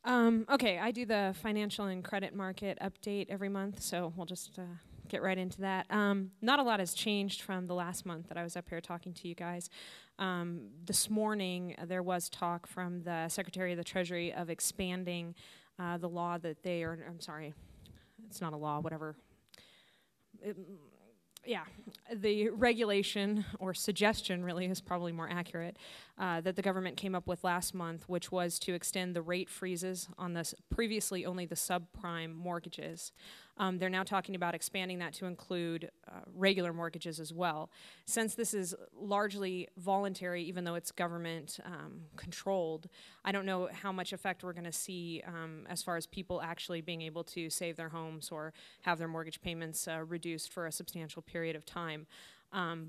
Okay, I do the financial and credit market update every month, so we'll just get right into that. Not a lot has changed from the last month that I was up here talking to you guys. This morning, there was talk from the Secretary of the Treasury of expanding the law that they are, I'm sorry, it's not a law, whatever. The regulation, or suggestion really is probably more accurate, that the government came up with last month, which was to extend the rate freezes on this previously only the subprime mortgages. They're now talking about expanding that to include regular mortgages as well. Since this is largely voluntary, even though it's government controlled, I don't know how much effect we're going to see as far as people actually being able to save their homes or have their mortgage payments reduced for a substantial period of time.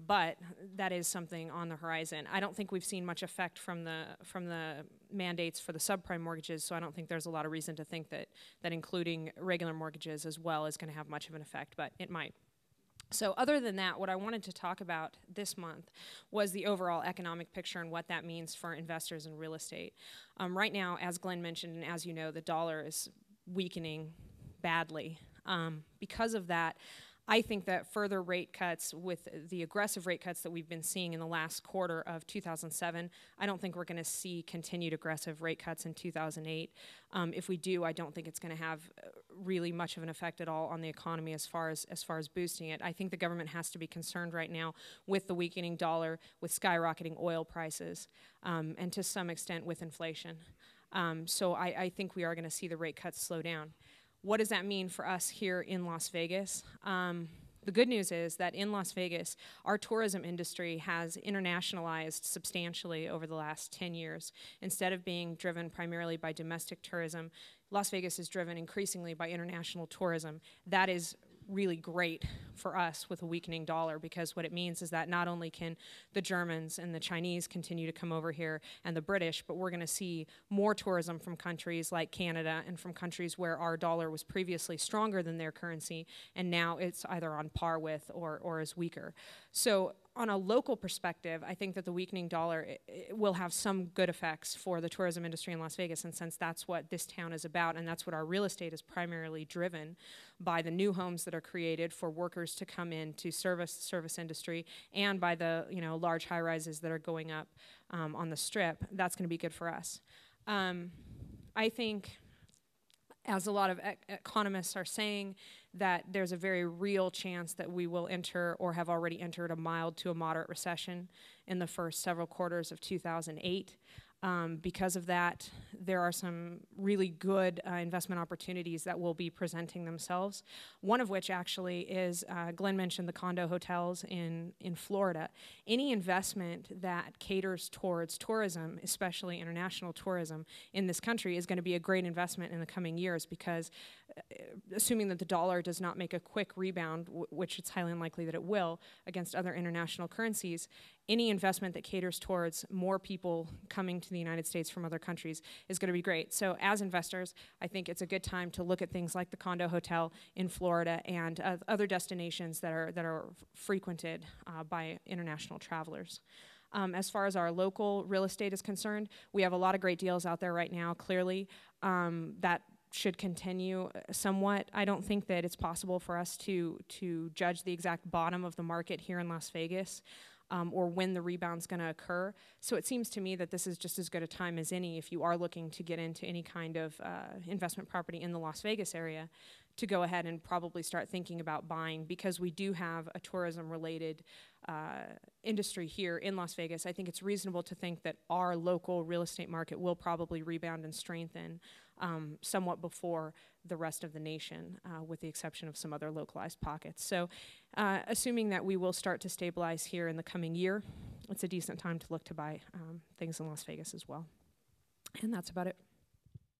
But that is something on the horizon. I don't think we've seen much effect from the mandates for the subprime mortgages, so I don't think there's a lot of reason to think that including regular mortgages as well is going to have much of an effect, but it might. So other than that, what I wanted to talk about this month was the overall economic picture and what that means for investors in real estate. Right now, as Glenn mentioned, and as you know, the dollar is weakening badly. Because of that, I think that further rate cuts, with the aggressive rate cuts that we've been seeing in the last quarter of 2007, I don't think we're going to see continued aggressive rate cuts in 2008. If we do, I don't think it's going to have really much of an effect at all on the economy as far as boosting it. I think the government has to be concerned right now with the weakening dollar, with skyrocketing oil prices, and to some extent with inflation. So I think we are going to see the rate cuts slow down. What does that mean for us here in Las Vegas? The good news is that in Las Vegas, our tourism industry has internationalized substantially over the last 10 years. Instead of being driven primarily by domestic tourism, Las Vegas is driven increasingly by international tourism. That is really great for us with a weakening dollar, because what it means is that not only can the Germans and the Chinese continue to come over here and the British, but we're going to see more tourism from countries like Canada and from countries where our dollar was previously stronger than their currency, and now it's either on par with or is weaker. So on a local perspective, I think that the weakening dollar it will have some good effects for the tourism industry in Las Vegas, and since that's what this town is about, and that's what our real estate is primarily driven by, the new homes that are created for workers to come in to service the service industry, and by the large high-rises that are going up on the Strip, that's going to be good for us. I think, as a lot of economists are saying, that there's a very real chance that we will enter or have already entered a mild to a moderate recession in the first several quarters of 2008. Because of that, there are some really good investment opportunities that will be presenting themselves. One of which actually is, Glenn mentioned the condo hotels in Florida. Any investment that caters towards tourism, especially international tourism, in this country is going to be a great investment in the coming years, because assuming that the dollar does not make a quick rebound, which it's highly unlikely that it will, against other international currencies, any investment that caters towards more people coming to the United States from other countries is going to be great. So as investors, I think it's a good time to look at things like the condo hotel in Florida and other destinations that are frequented by international travelers. As far as our local real estate is concerned, we have a lot of great deals out there right now, clearly, that should continue somewhat. I don't think that it's possible for us to judge the exact bottom of the market here in Las Vegas, or when the rebound's going to occur. So it seems to me that this is just as good a time as any, if you are looking to get into any kind of investment property in the Las Vegas area, to go ahead and probably start thinking about buying, because we do have a tourism-related industry here in Las Vegas. I think it's reasonable to think that our local real estate market will probably rebound and strengthen somewhat before the rest of the nation, with the exception of some other localized pockets. So assuming that we will start to stabilize here in the coming year, it's a decent time to look to buy things in Las Vegas as well. And that's about it.